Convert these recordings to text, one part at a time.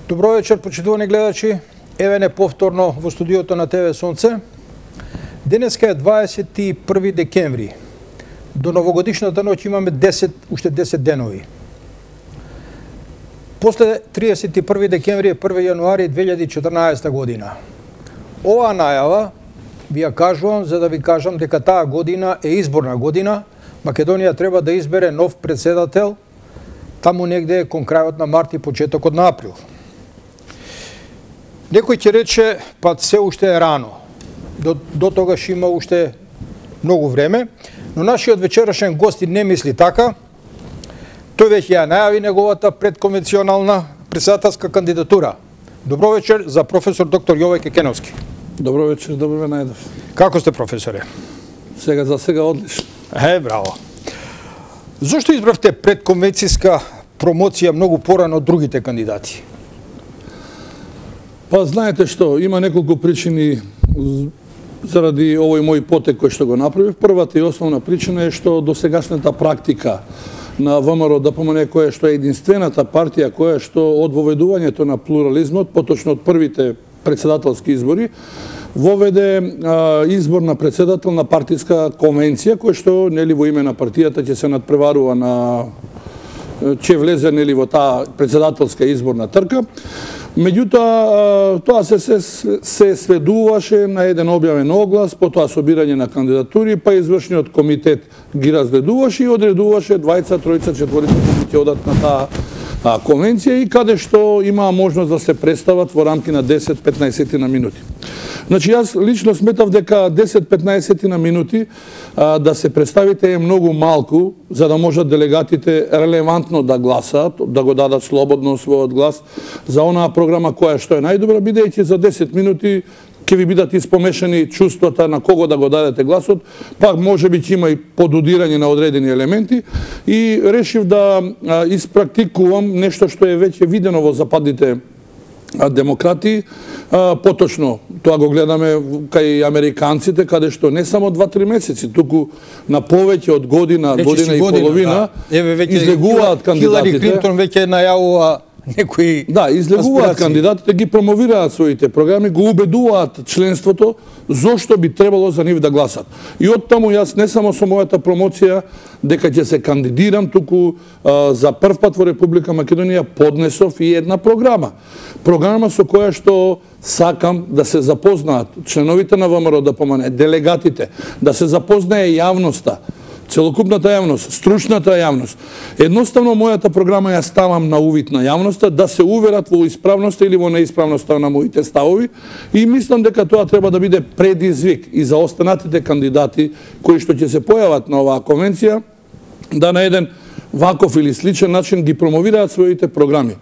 Добро вечер, почитувани гледачи. Еве не повторно во студиото на ТВ Сонце. Денеска е 21 декември. До новогодишната ноќ имаме уште 10 денови. После 31 декември е 1 јануари 2014 година. Оваа најава ви ја кажувам за да ви кажам дека таа година е изборна година. Македонија треба да избере нов председател таму негде кон крајот на март и почетокот на април. Некој ќе рече, па се уште е рано. До тогаш има уште многу време, но нашиот вечерашен гост не мисли така. Тој веќе ја најави неговата предконвенционална председателска кандидатура. Добро вечер за професор доктор Јовај Кекеновски. Добро вечер, добро ме најдов. Како сте, професоре? За сега одлично. Браво. Зошто избравте предконвенцијска промоција многу порано од другите кандидати? Па знаете што, има неколку причини заради овој мој потек кој што го направив. Првата и основна причина е што досегашната практика на ВМРО ДПМН, која што е единствената партија која што од воведувањето на плурализмот, поточно од првите председателски избори, воведе избор на председател на партиска конвенција, која што нели во име на партијата ќе се надпреварува ќе влезе нели во таа председателска изборна трка. Меѓутоа, тоа се сведуваше на еден објавен оглас, потоа собирање на кандидатури, па извршниот комитет ги разгледуваше и одредуваше 2, 3, 4 кои ќе одат на таа конвенција и каде што имаа можност да се представат во рамки на 10-15 на минути. Значи, јас лично сметав дека 10-15 на минути да се представите е многу малку, за да можат делегатите релевантно да гласаат, да го дадат слободно својот глас за онаа програма која што е најдобра, бидејќи за 10 минути ќе ви бидат испомешани чувствата на кого да го дадете гласот, пак може би ќе има и подудирање на одредени елементи и решив да испрактикувам нешто што е веќе видено во западните демократи, поточно тоа го гледаме кај американците, каде што не само 2-3 месеци, туку на повеќе од година и половина излегуваат кандидатите. Хилари Клинтон веќе најавува некои излегуваат кандидатите, ги промовираат своите програми, го убедуваат членството зошто би требало за нив да гласат. И оттаму јас не само со мојата промоција дека ќе се кандидирам, туку за прв пат во Република Македонија поднесов и една програма. Програма со која што сакам да се запознаат членовите на ВМРО ДПМН, делегатите, да се запознае јавноста, целокупната јавност, стручната јавност. Едноставно, мојата програма ја ставам на увид на јавноста да се уверат во исправноста или во неисправноста на моите ставови и мислам дека тоа треба да биде предизвик и за останатите кандидати кои што ќе се појават на оваа конвенција, да на еден ваков или сличен начин ги промовираат своите програми.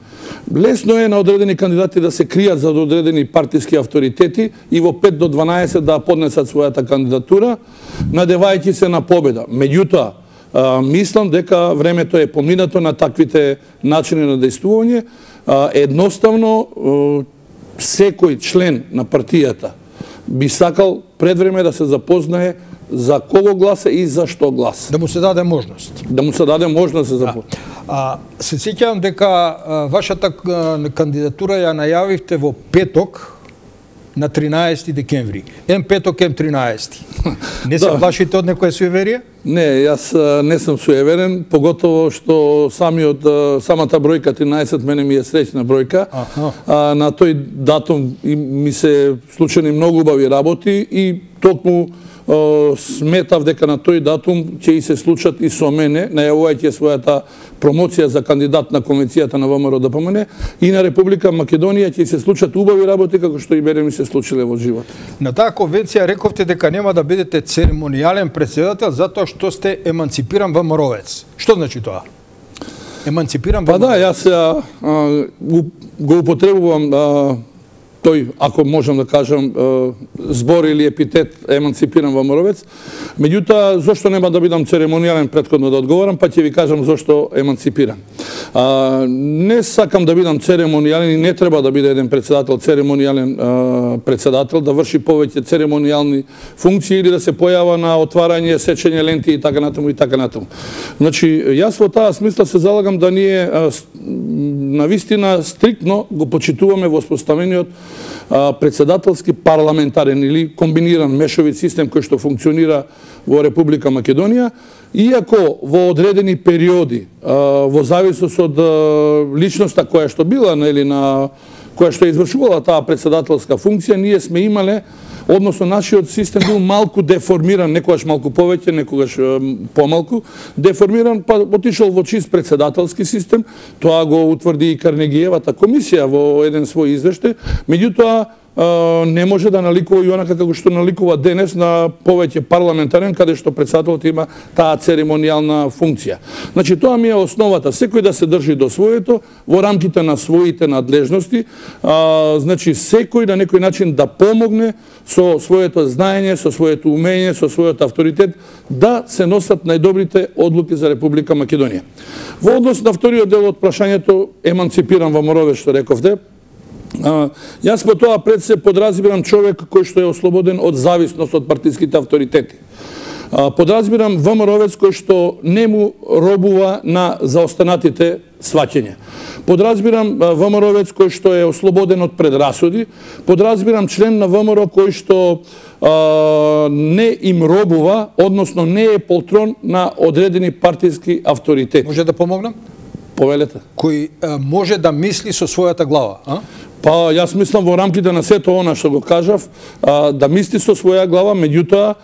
Лесно е на одредени кандидати да се кријат за одредени партиски авторитети и во 5 до 12 да поднесат својата кандидатура, надевајќи се на победа. Меѓутоа, мислам дека времето е поминато на таквите начини на действување. Едноставно, секој член на партијата би сакал пред време да се запознае за кого гласа и за што гласа. Да му се даде можност. Да му се даде можност да се запознае. Се сеќавам дека вашата кандидатура ја најавивте во петок на 13 декември. Ем петок, ем 13. Не се плашите од некоја суеверие? Не, јас не сум суеверен, поготово што самата бројка 13 мене ми е среќна бројка. На тој датум ми се случени многу убави работи и токму сметав дека на тој датум ќе и се случат и со мене, најавувајќи својата промоција за кандидат на конвенцијата на ВМРО ДПМН и на Република Македонија ќе се случат убави работи како што и мене ми се случиле во живот. На таа конвенција рековте дека нема да бидете церемонијален председател затоа што сте еманципиран ВМРО-вец. Што значи тоа? Еманципиран ВМРО-вец? Па да, јас го употребувам тој, ако можам да кажам, збор или епитет еманципиран ВМРО-вец. Меѓутоа, зошто нема да бидам церемонијален претходно да одговорам, па ќе ви кажам зошто еманципиран. Не сакам да бидам церемонијален и не треба да биде еден председател церемонијален председател, да врши повеќе церемонијални функции или да се појава на отварање, сечење ленти и така натаму и така натаму. Значи, јас во таа смисла се залагам да ние навистина стриктно го почитуваме воспоставениот председателски парламентарен или комбиниран мешовит систем кој што функционира во Република Македонија, иако во одредени периоди, во зависност од личноста која што била, која што извршувала таа председателска функција, ние сме имале, односно нашиот систем бил малку деформиран, некогаш малку повеќе, некогаш помалку деформиран, па отишол во чист председателски систем. Тоа го утврди и Карнегиевата комисија во еден свој извештај. Меѓутоа, не може да наликува и онака како што наликува денес на повеќе парламентарен, каде што председателот има таа церемонијална функција. Значи, тоа ми е основата. Секој да се држи до своето, во рамките на своите надлежности, значи, секој на некој начин да помогне со своето знаење, со своето умење, со својот авторитет, да се носат најдобрите одлуки за Република Македонија. Во однос на вториот дел од прашањето, еманципиран во Моровец, што рековте, јас по тоа пред се подразбирам човек кој што е ослободен од зависност од партиските авторитети. Подразбирам ВМРО-вец кој што не му робува на заостанатите сваќања. Подразбирам ВМРО-вец кој што е ослободен од предрасуди. Подразбирам член на ВМРО кој што не им робува, односно не е полтрон на одредени партиски авторитети. Може да помогнам? Повелете. Кој може да мисли со својата глава, а? Па, јас мислам во рамките на сето она што го кажав, да мисли со своја глава, меѓутоа,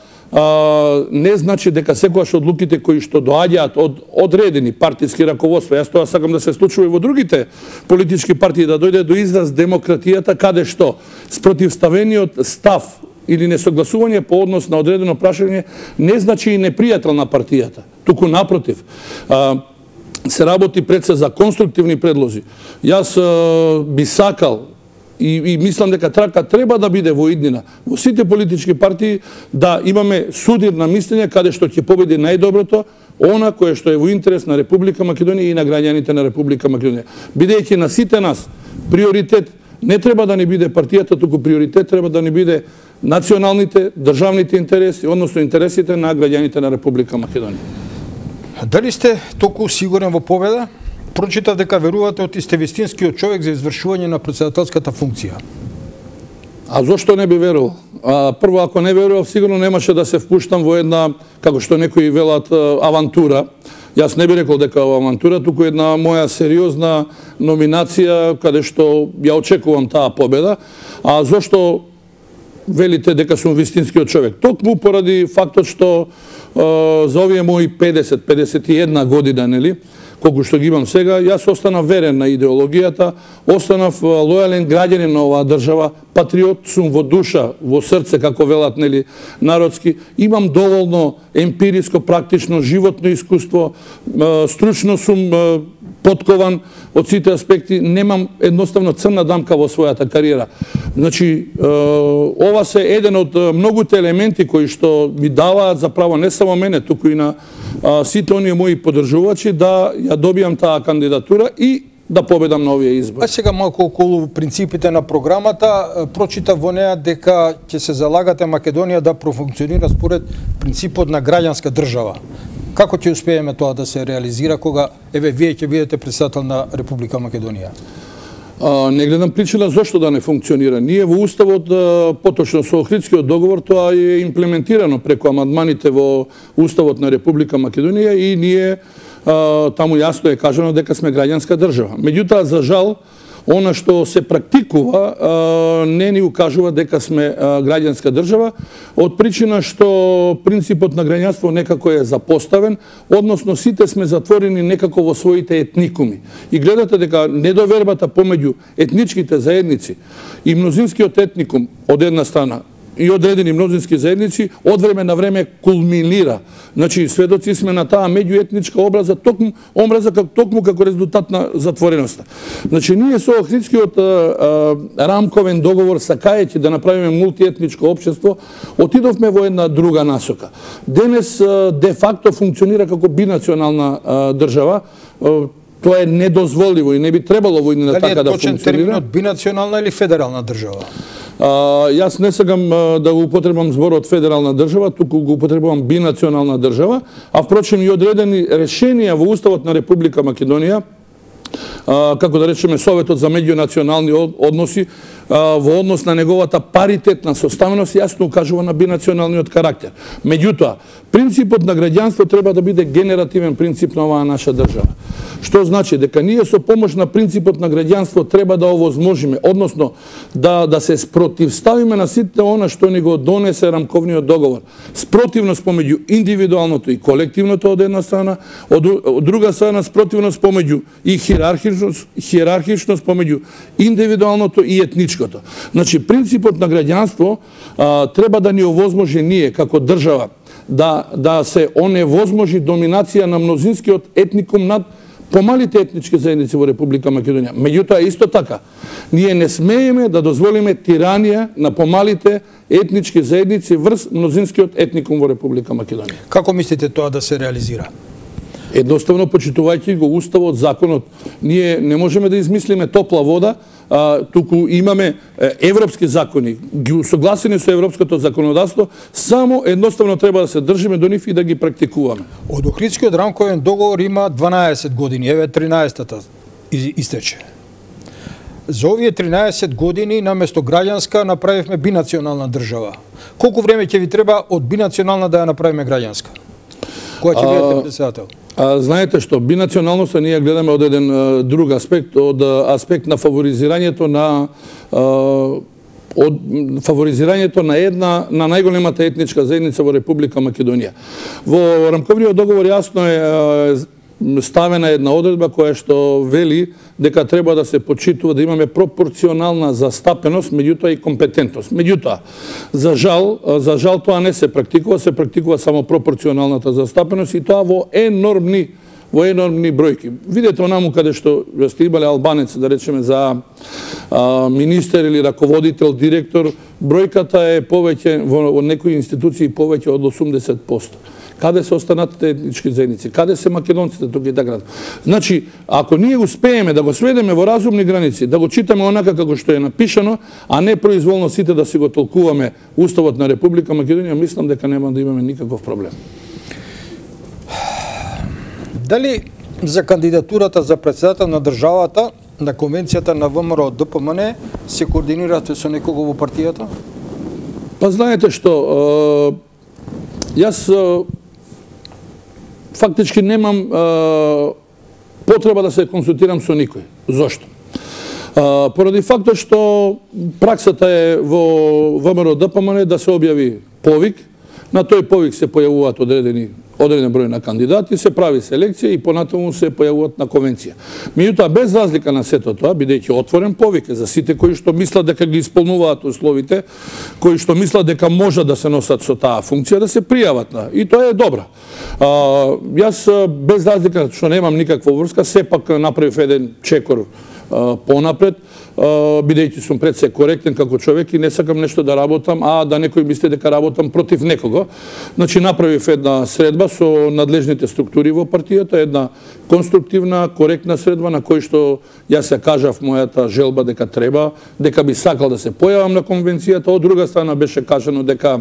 не значи дека секогаш одлуките кои што доаѓаат од одредени партиски раководства, јас тоа сакам да се случува и во другите политички партии, да дојде до израз демократијата, каде што спротивставениот став или несогласување по однос на одредено прашање не значи и непријател на партијата, туку напротив. Се работи пред се за конструктивни предлози. Јас би сакал и мислам дека трака треба да биде во иднина во сите политички партии да имаме судир на мислење каде што ќе победи најдоброто, она кое што е во интерес на Република Македонија и на граѓаните на Република Македонија. Бидејќи на сите нас приоритет не треба да ни биде партијата, туку приоритет треба да ни биде националните, државните интереси, односно интересите на граѓаните на Република Македонија. Дали сте толку сигурен во победа? Прочитав дека верувате од сте вистинскиот човек за извршување на председателската функција. А зошто не би верувал? Прво, ако не верував, сигурно немаше да се впуштам во една, како што некои велат, авантура. Јас не би рекол дека е авантура, туку една моја сериозна номинација, каде што ја очекувам таа победа. А зошто велите дека сум вистинскиот човек? Токму поради фактот што за овие мои 50-51 година, нели, колку што ги имам сега, јас останав верен на идеологијата, останав лојален граѓанин на оваа држава, патриот сум во душа, во срце, како велат, нели, народски. Имам доволно емпириско, практично, животно искуство, стручно сум поткован од сите аспекти, немам едноставно црна дамка во својата кариера. Значи, ова се еден од многуте елементи кои што ми даваат за право не само мене, туку и на сите оние мои поддржувачи да ја добијам таа кандидатура и да победам на овие избори. А сега малку околу принципите на програмата, прочитав во неа дека ќе се залагате Македонија да профункционира според принципот на граѓанска држава. Како ќе успееме тоа да се реализира кога вие ќе бидете председател на Република Македонија? Не гледам причина зошто да не функционира. Ние во Уставот, поточно со Охридскиот договор, тоа е имплементирано преку амандманите во Уставот на Република Македонија и ние таму јасно е кажано дека сме граѓанска држава. Меѓутоа, за жал, она што се практикува не ни укажува дека сме граѓанска држава, од причина што принципот на граѓанство некако е запоставен, односно сите сме затворени некако во своите етникуми. И гледате дека недовербата помеѓу етничките заедници и мнозинскиот етникум од една страна и одредени мнозински заедници од време на време кулминира. Значи, сведоци сме на таа меѓуетничка омраза токму како резултат на затвореноста. Значи, ние со Охридскиот рамковен договор, сакајќи да направиме мултиетничко општество, отидовме во една друга насока. Денес де факто функционира како бинационална држава. Тоа е недозволиво и не би требало во иднина така да функционира. Дали е точен терминот бинационална или федерална држава? Јас не сакам да го употребам зборот федерална држава, туку го употребувам бинационална држава, а впрочем и одредени решенија во Уставот на Република Македонија како да речеме, Советот за меѓунационални односи, во однос на неговата паритетна составеност, јасно укажува на бинационалниот карактер. Меѓутоа, принципот на граѓанство треба да биде генеративен принцип на оваа наша држава. Што значи дека ние со помош на принципот на граѓанство треба да овозможиме, односно да се спротивставиме на сите она што ни го донесе рамковниот договор. Спротивност помеѓу индивидуалното и колективното од една страна, од друга страна спротивност помеѓу и хиерархичност помеѓу индивидуалното и етничкото. Значи, принципот на граѓанство треба да ни овозможи ние како држава да се оневозможи доминација на мнозинскиот етникум над помалите етнички заедници во Република Македонија. Меѓутоа, исто така, ние не смееме да дозволиме тиранија на помалите етнички заедници врз мнозинскиот етникум во Република Македонија. Како мислите тоа да се реализира? Едноставно, почитувајќи го уставот, законот, ние не можеме да измислиме топла вода, туку имаме европски закони, ги усогласени со европското законодавство, само едноставно треба да се држиме до нив и да ги практикуваме. Од Охридскиот рамковен договор има 12 години, еве 13-та истече. За овие 13 години наместо граѓанска направивме бинационална држава. Колку време ќе ви треба од бинационална да ја направиме граѓанска? Која ќе бидете председател? Знаете што, бинационалноста ние гледаме од еден друг аспект, од аспект на фаворизирањето на најголемата етничка заедница во Република Македонија. Во рамковниот договор јасно е ставена една одредба која што вели дека треба да се почитува да имаме пропорционална застапеност, меѓутоа и компетентност. Меѓутоа, за жал тоа не се практикува само пропорционалната застапеност и тоа во енормни бројки. Видете онаму каде што сте имале албанец, да речеме, за министер или раководител, директор, бројката е повеќе во некои институции повеќе од 80%. Каде се останатите етнички заедници? Каде се македонците тука и така? Значи, ако ние успееме да го сведеме во разумни граници, да го читаме онака како што е напишано, а не произволно сите да си го толкуваме Уставот на Република Македонија, мислам дека нема да имаме никаков проблем. Дали за кандидатурата за председател на државата на конвенцијата на ВМРО ДПМН се координирате со некого во партијата? Па знаете што, јас фактички немам потреба да се консултирам со никој. Зошто? Поради фактот што праксата е во ВМРО ДПМН да се објави повик, на тој повик се појавуваат одреден број на кандидати, се прави селекција и понатаму се појавуваат на конвенција. Меѓутоа, без разлика на сето тоа, бидејќи отворен повик за сите кои што мислат дека ги исполнуваат условите, кои што мислат дека можат да се носат со таа функција, да се пријават. И тоа е добро. Јас, без разлика што немам никаква врска, сепак направив еден чекор понапред, бидејќи сум пред се коректен како човек и не сакам нешто да работам, а да некој мисли дека работам против некого. Значи, направив една средба со надлежните структури во партијата, една конструктивна, коректна средба на кој што јас се кажав мојата желба дека дека би сакал да се појавам на конвенцијата. Од друга страна беше кажано дека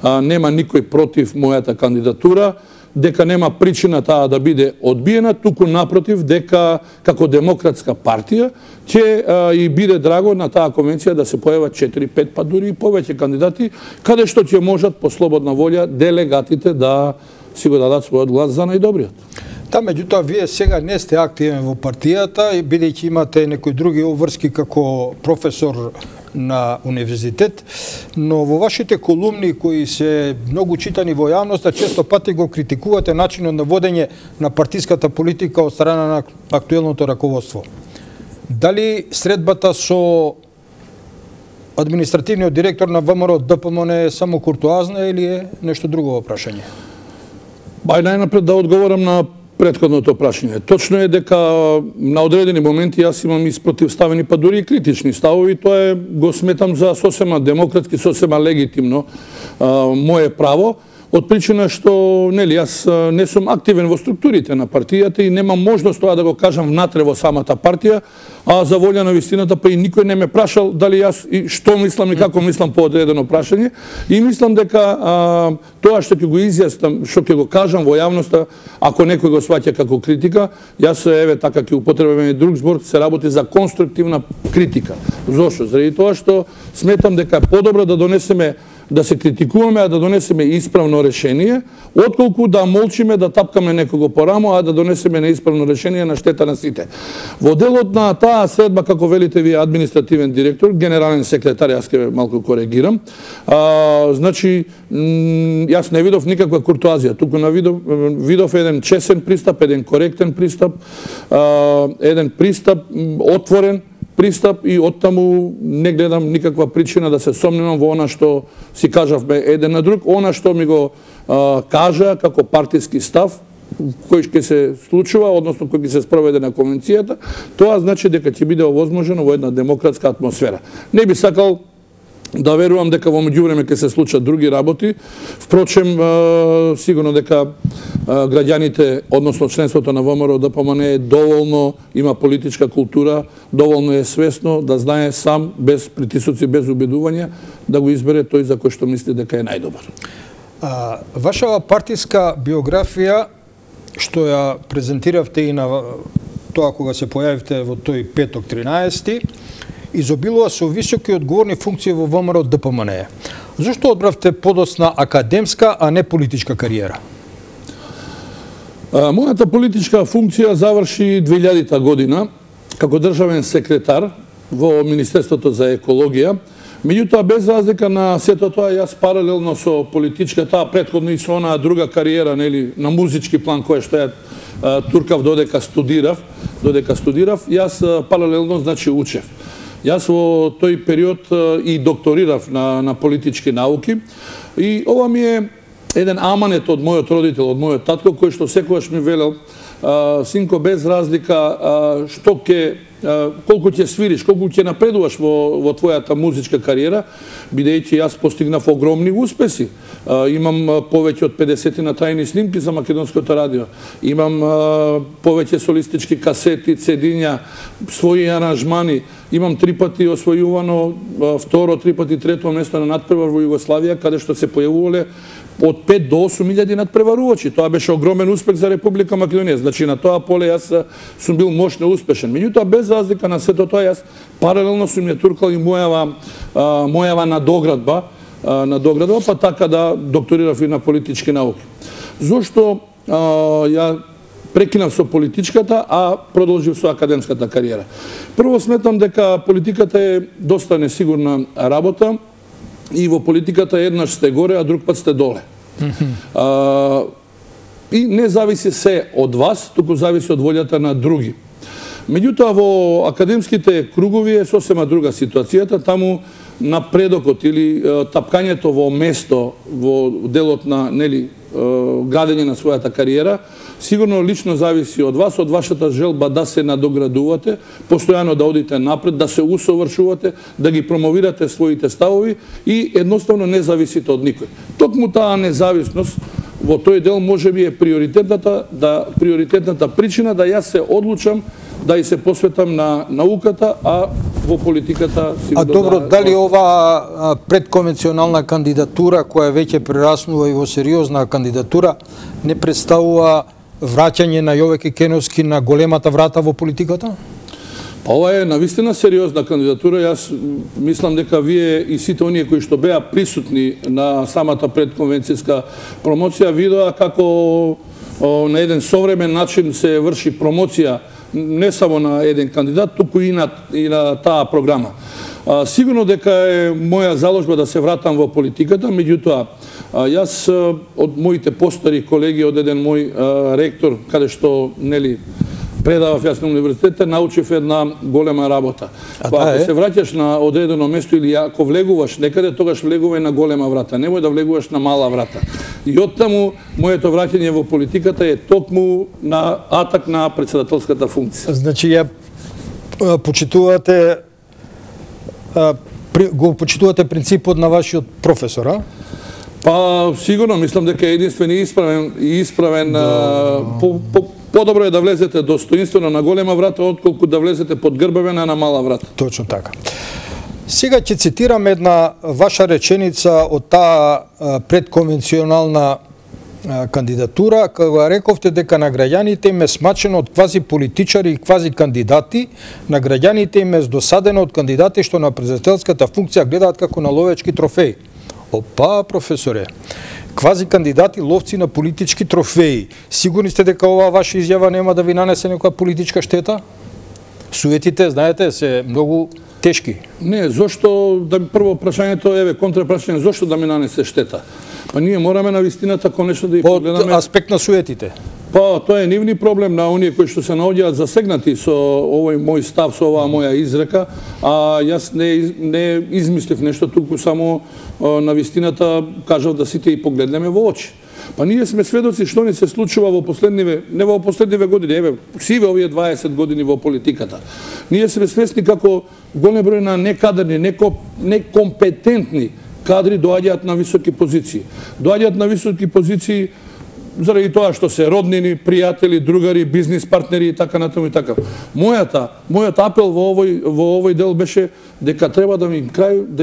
нема никој против мојата кандидатура, дека нема причина таа да биде одбиена, туку напротив, дека како демократска партија ќе и биде драго на таа конвенција да се појават 4-5, па дури и повеќе кандидати, каде што ќе можат по слободна волја делегатите да си го дадат својот глас за најдобриот. Да, меѓутоа, вие сега не сте активен во партијата, бидејќи имате некои други обврски како професор на универзитет, но во вашите колумни кои се многу читани во јавноста, често пати го критикувате начинот на водење на партиската политика од страна на актуелното раководство. Дали средбата со административниот директор на ВМРО ДПМН е само куртуазна или е нешто друго во прашање? Најнапред да одговорам на претходното прашање. Точно е дека на одредени моменти јас имам и спротивставени, па дури и критични ставови. Тоа го сметам за сосема демократски, сосема легитимно мое право. од причина што јас не сум активен во структурите на партијата и немам можност тоа да го кажам внатре во самата партија, а за волја на вистината па и никој не ме прашал дали јас и што мислам и како мислам по одредено прашање, и мислам дека тоа што ќе го изјаснам, што ќе го кажам во јавноста, ако некој го сваќа како критика, јас еве така ќе употребам и друг збор, се работи за конструктивна критика. Зошто? Заради тоа што сметам дека е подобро да донесеме, да се критикуваме, а да донесеме исправно решение, отколку да молчиме, да тапкаме некого по рамо, а да донесеме неисправно решение на штета на сите. Во делот на таа средба, како велите вие, административен директор, генерален секретар, јас ќе малку коригирам, значи, јас не видов никаква куртуазија, туку видов еден чесен пристап, еден коректен пристап, еден пристап отворен, пристап, и оттаму не гледам никаква причина да се сомневам во она што си кажавме еден на друг, она што ми го кажа како партиски став, кој ќе се случува, односно кој ќе се спроведе на конвенцијата, тоа значи дека ќе биде овозможено во една демократска атмосфера. Не би сакал да верувам дека во меѓувреме ќе се случат други работи. Впрочем, сигурно дека граѓаните, односно членството на ВМРО ДПМН е доволно, има политичка култура, доволно е свесно да знае сам, без притисоци, без убедување, да го избере тој за кој што мисли дека е најдобар. Вашава партиска биографија, што ја презентиравте и на тоа кога се појавивте во тој петок 13, изобилува со високи одговорни функции во ВМРО ДПМН. Зошто одбравте подоцна академска, а не политичка кариера? Мојата политичка функција заврши 2000 година како државен секретар во Министерството за екологија. Меѓутоа, без разлика на сето тоа, јас паралелно со политичката, претходно и со онаа друга кариера, нели, на музички план која што ја туркав додека студирав, јас паралелно, значи, учев. Јас во тој период и докторирав на политички науки, и ова ми е еден аманет од мојот родител, од мојот татко, кој што секогаш ми велел: синко, без разлика што колку ќе свириш, колку ќе напредуваш во твојата музичка кариера, бидејќи јас постигнав огромни успеси. Имам повеќе од 50 на тајни снимки за македонското радио. Имам повеќе солистички касети, цедиња, своји аранжмани. Имам 3 пати освојувано второ, 3 пати трето место на надпревар во Југославија, каде што се појавувале од 5 до 8.000 надпреварувачи. Тоа беше огромен успех за Република Македонија. Значи, на тоа поле јас сум бил мощно успешен. Меѓутоа, без разлика на сето тоа, јас паралелно сум ја туркал и мојава надоградба, па така да докторирав и на политички науки. Зошто ја прекинав со политичката, а продолжив со академската кариера? Прво, сметам дека политиката е доста несигурна работа, и во политиката еднаш сте горе, а друг пат сте доле. И не зависи се од вас, туку зависи од волјата на други. Меѓутоа, во академските кругови е сосема друга ситуацијата. Таму напредокот или тапкањето во место во делот на, нели, градење на својата кариера, сигурно лично зависи од вас, од вашата желба да се надоградувате, постојано да одите напред, да се усовршувате, да ги промовирате своите ставови, и едноставно не зависите од никој. Токму таа независност во тој дел можеби е приоритетната причина да јас се одлучам да и се посветам на науката, а во политиката сигурно. Добро, дали ова предконвенционална кандидатура, која веќе прераснува и во сериозна кандидатура, не представува враќање на Јовеке Кеновски на големата врата во политиката? Ова е навистина сериозна кандидатура. Јас мислам дека вие и сите оние кои што беа присутни на самата предконвенцијска промоција видоа како на еден современ начин се врши промоција не само на еден кандидат, туку и на таа програма. Сигурно дека е моја заложба да се вратам во политиката, меѓутоа, јас од моите постари колеги, од еден мој ректор, каде што, нели, предавав јас на универзитетот, научив една голема работа. Ако се враќаш на одредено место или ако влегуваш некаде, тогаш влегувај на голема врата, немој да влегуваш на мала врата. И оттаму моето враќање во политиката е токму на атак на претседателската функција. Значи, ја почитувате принципот на вашиот професор, а? Па сигурно мислам дека е единствен и исправен подобро е да влезете достоинствено на голема врата отколку да влезете под грбавена на мала врата. Точно така. Сега ќе цитирам една ваша реченица од таа предконвенционална кандидатура, кога рековте дека на граѓаните им е смачено од квази политичари и квази кандидати, на граѓаните им е досадено од кандидати што на президентската функција гледаат како на ловечки трофеи. Опа, професоре, квази кандидати ловци на политички трофеи. Сигурни сте дека оваа ваша изјава нема да ви нанесе некоја политичка штета? Суетите, знаете, се многу тешки. Не, зошто, прво прашањето, контрапрашање, зошто да ми нанесе штета? Па ние мораме на вистината конечно да ја погледаме. Од аспект на суетите. Па, тоа е нивни проблем на оние кои што се наоѓаат засегнати со овој мој став, со оваа моја изрека, а јас не измислив нешто, туку само на вистината кажав да сите и погледнеме во очи. Па ние сме сведоци што ни се случува во последниве години, сиве овие 20 години во политиката. Ние сме свесни како голем број на некадрни, некомпетентни кадри доаѓаат на високи позиции. Доаѓаат на високи позиции заради тоа што се роднини, пријатели, другари, бизнис партнери и така натаму и така. Мојот апел во овој дел беше дека треба да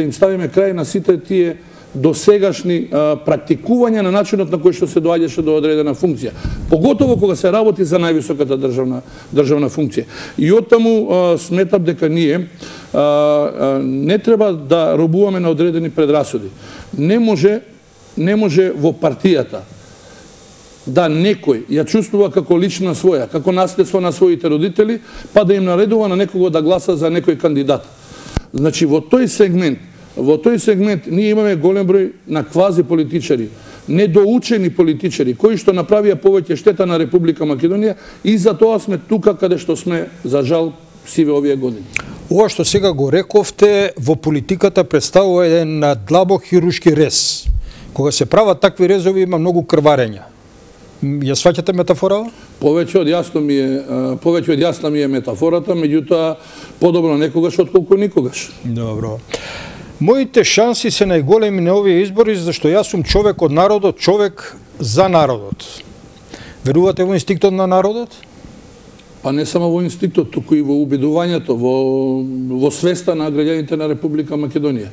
им ставиме крај на сите тие досегашни практикувања на начинот на кој што се доаѓаше до одредена функција. Поготово кога се работи за највисоката државна функција. И оттаму сметам дека ние не треба да робуваме на одредени предрасуди. Не може во партијата да некој ја чувствува како лична своја, како наследство на своите родители, па да им наредува на некого да гласа за некој кандидат. Значи, во тој сегмент ние имаме голем број на квази политичари, недоучени политичари, кои што направија повеќе штета на Република Македонија и за тоа сме тука каде што сме, за жал, сиве овие години. Ова што сега го рековте, во политиката представува еден длабок хируршки рез. Кога се прават такви резови има многу крварења. Ја сваќате метафора? Повеќе од јасна ми е метафората, меѓутоа подобро некогаш отколку никогаш. Добро. Моите шанси се најголеми на овие избори, зашто јас сум човек од народот, човек за народот. Верувате во инстинктот на народот? Па не само во инстинктот, туку и во убедувањето, во свеста на граѓаните на Република Македонија.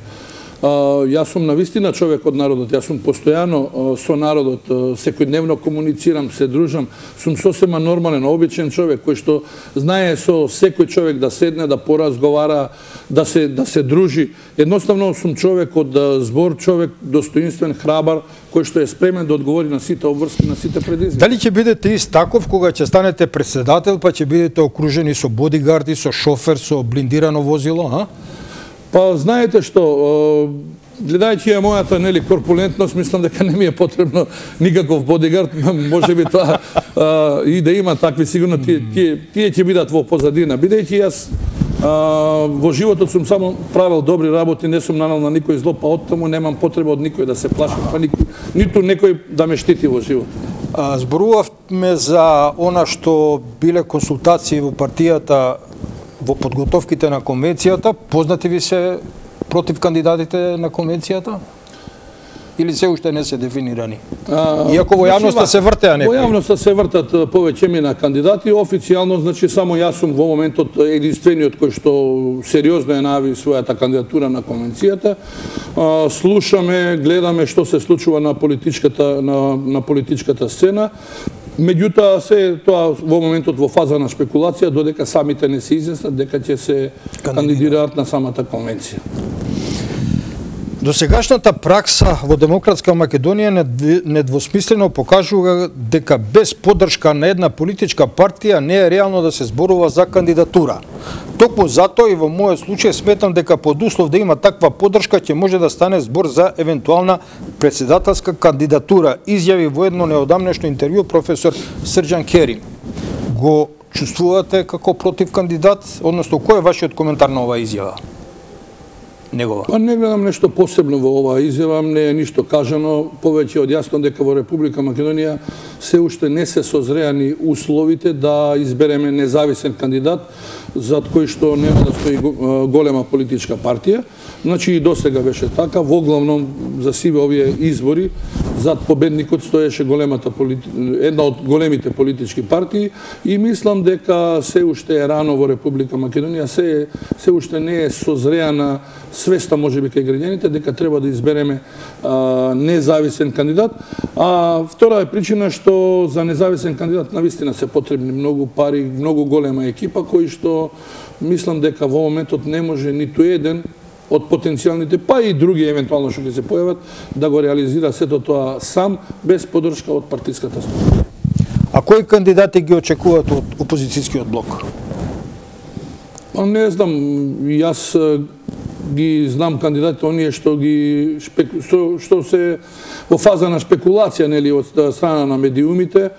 Јас сум навистина човек од народот, јас сум постојано со народот, секојдневно комуницирам, се дружам, сум сосема нормален, обичен човек кој што знае со секој човек да седне, да поразговара, да се дружи. Едноставно сум човек од збор, човек достоинствен, храбар, кој што е спремен да одговори на сите обврски, на сите предизвици. Дали ќе бидете ист таков кога ќе станете председател, па ќе бидете окружени со бодигарди, со шофер, со блиндирано возило, а? Па знаете што, гледајќи ја мојата корпулентност, мислам дека не ми е потребно никаков бодигард, можеби тоа и да има такви, сигурно тие ќе бидат во позадина, бидејќи јас во животот сум само правил добри работи, не сум нанел на никој зло, па оттаму немам потреба од никој да се плашам, па ниту некој да ме штити во живот. Зборувавме за она што биле консултации во партијата во подготовките на конвенцијата. Познати ви се против кандидатите на конвенцијата? Или се уште не се дефинирани? Иако во јавноста се вртеа некои. Во јавноста се вртат повеќе имена кандидати, официјално, значи, само јас сум во моментот единствениот кој што сериозно ја најави својата кандидатура на конвенцијата. Слушаме, гледаме што се случува на политичката сцена. Меѓутоа, се тоа во моментот во фаза на спекулација, додека самите не се изјаснат дека ќе се кандидираат на самата конвенција. Досегашната пракса во Демократска Македонија недвосмислено покажува дека без поддршка на една политичка партија не е реално да се зборува за кандидатура. Токму затоа и во мојот случај сметам дека под услов да има таква поддршка ќе може да стане збор за евентуална председателска кандидатура, изјави во едно неодамнешно интервју професор Срџан Керим. Го чувствувате како против кандидат, односно кој е вашиот коментар на оваа изјава? негова? Па не гледам нешто посебно во оваа изјава, не е ништо кажано, повеќе од јасно дека во Република Македонија се уште не се созреани условите да избереме независен кандидат зад кој што нема да стои голема политичка партија. Значи и досега беше така, во главном за сиве овие избори зад победникот стоеше една од големите политички партии и мислам дека се уште е рано во Република Македонија, се уште не е созреана свеста можеби кај граѓаните дека треба да избереме независен кандидат. А втора е причина што за независен кандидат навистина се потребни многу пари, многу голема екипа кои што мислам дека во моментот не може ниту еден од потенцијалните, па и други евентуално што ќе се појават, да го реализира сето тоа сам, без поддршка од партиската структура. А кои кандидати ги очекуват од опозицијскиот блок? Па не знам, јас ги знам кандидатите оние што се во фаза на спекулација, нели, од страна на медиумите.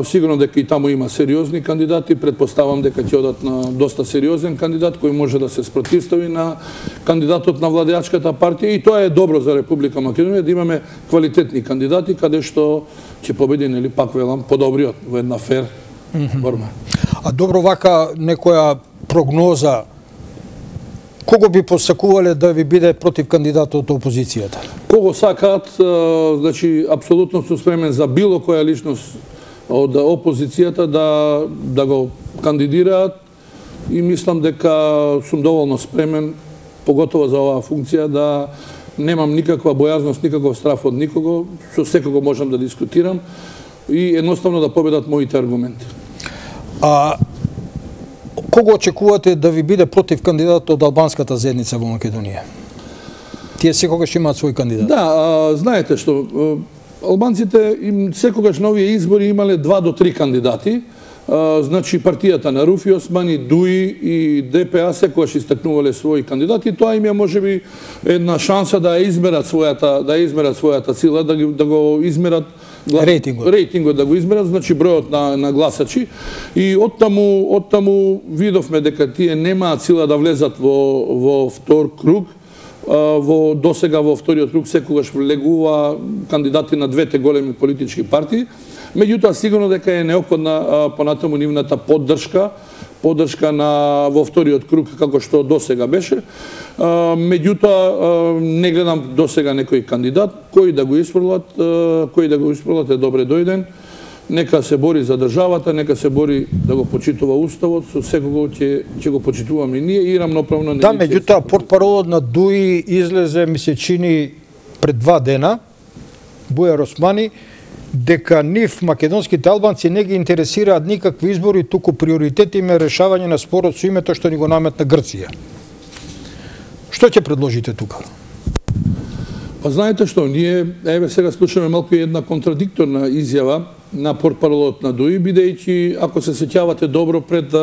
Сигурно дека и таму има сериозни кандидати, предпоставам дека ќе одат на доста сериозен кандидат кој може да се спротивстави на кандидатот на владеачката партија и тоа е добро за Република Македонија да имаме квалитетни кандидати каде што ќе победи, нели, пак велам, подобриот во една фер борба. А добро, вака некоја прогноза, кого би посакувале да ви биде против кандидатот од опозицијата? Кого сакаат, значи апсолутно сум спремен за било која личност од опозицијата да го кандидираат и мислам дека сум доволно спремен, поготово за оваа функција, да немам никаква бојазност, никаков страф од никого, со секого можам да дискутирам и едноставно да победат моите аргументи. А кого очекувате да ви биде против кандидатот од албанската заедница во Македонија? Тие секогаш имаат свој кандидат. Да, знаете што албанците секогаш на овие избори имале 2 до 3 кандидати. Значи партијата на Руфи Османи, ДУИ и ДПА секогаш истакнувале своји кандидати. Тоа им е можеби една шанса да измерат својата сила, да го измерат рейтингот да го измерат, значи бројот на гласачи. И оттаму видовме дека тие немаат сила да влезат во втор круг. Досега во вториот круг секогаш влегува кандидати на двете големи политички партии. Меѓутоа сигурно дека е неопходна понатаму нивната поддршка во вториот круг како што досега беше. Меѓутоа не гледам досега некој кандидат кој да го испрлат е добре дојден. Нека се бори за државата, нека се бори да го почитува уставот, со секого ќе го почитуваме и ние и рамноправно. Да, меѓутоа портпаролот на ДУИ излезе, ми се чини пред 2 дена, Бујар Османи, дека нив македонските албанци не ги интересираат никакви избори, туку приоритет им е решавање на спорот со името што ни го наметна Грција. Што ќе предложите тука? Па знаете што, ние еве сега слушаме малку една контрадикторна изјава на портпаролот на ДУИ, бидејќи ако се сеќавате добро пред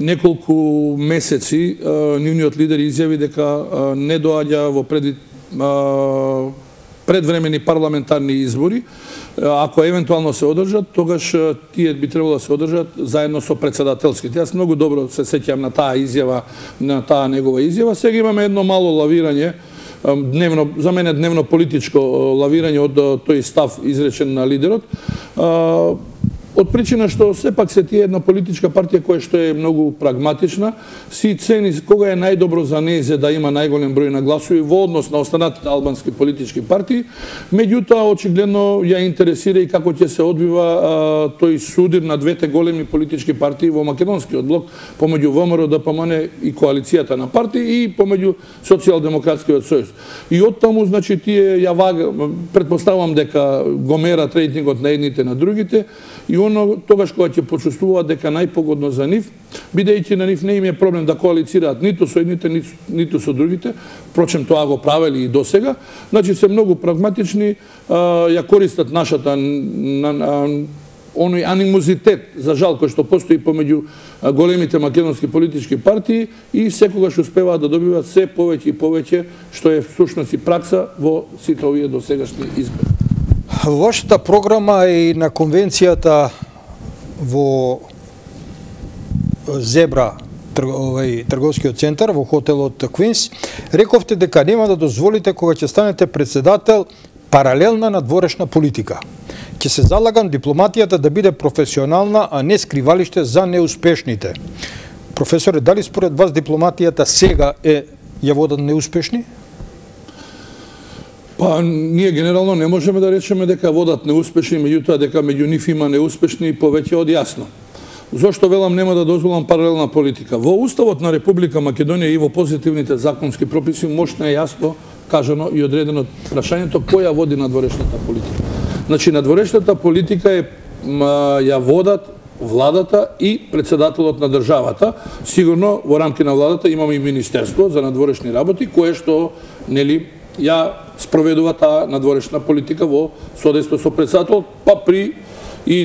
неколку месеци нивниот лидер изјави дека не доаѓа во предвремени парламентарни избори. Ако евентуално се одржат, тогаш тие би требало да се одржат заедно со председателските. Јас многу добро се сеќавам на таа изјава, на таа негова изјава. Сега имаме едно мало лавирање, за мене дневно политичко лавирање од тој став изречен на лидерот. Од причина што сепак се тие една политичка партија која што е многу прагматична, си цени кога е најдобро за нејзе да има најголем број на гласови во однос на останатите албански политички партии. Меѓутоа, очигледно ја интересира и како ќе се одвива тој судир на двете големи политички партии во македонскиот блок, помеѓу ВМРО, ДПМН и коалицијата на партии и помеѓу Социјалдемократскиот сојуз. И оттаму, значи, тие предпоставам дека го мерат рейтингот на едните на другите, и тогаш кога ќе почувствуваат дека најпогодно за нив, бидејќи на нив не им е проблем да коалицираат ниту со едните, ниту со другите, впрочем тоа го правели и досега, значи се многу прагматични, ја користат нашата оној анимозитет, за жал, кој што постои помеѓу големите македонски политички партии и секогаш успеваат да добиваат се повеќе и повеќе, што е всушност и пракса во сите овие досегашни избори. Во вашата програма и на конвенцијата во Зебра трговскиот центар во хотелот Квинс, рековте дека нема да дозволите кога ќе станете председател паралелна надворешна политика. Ќе се залагам дипломатијата да биде професионална, а не скривалиште за неуспешните. Професоре, дали според вас дипломатијата сега ја водат неуспешни? Па, ние генерално не можеме да речеме дека водат неуспешни, меѓутоа дека меѓу нив има неуспешни повеќе од јасно. Зошто велам нема да дозволам паралелна политика? Во Уставот на Република Македонија и во позитивните законски прописи мощно е јасно кажано и одредено прашањето која води надворешната политика. Значи, надворешната политика ја водат владата и председателот на државата. Сигурно во рамки на владата имаме и Министерство за надворешни работи, кое што ја спроведува таа надворешна политика во содейство со председателот, па при и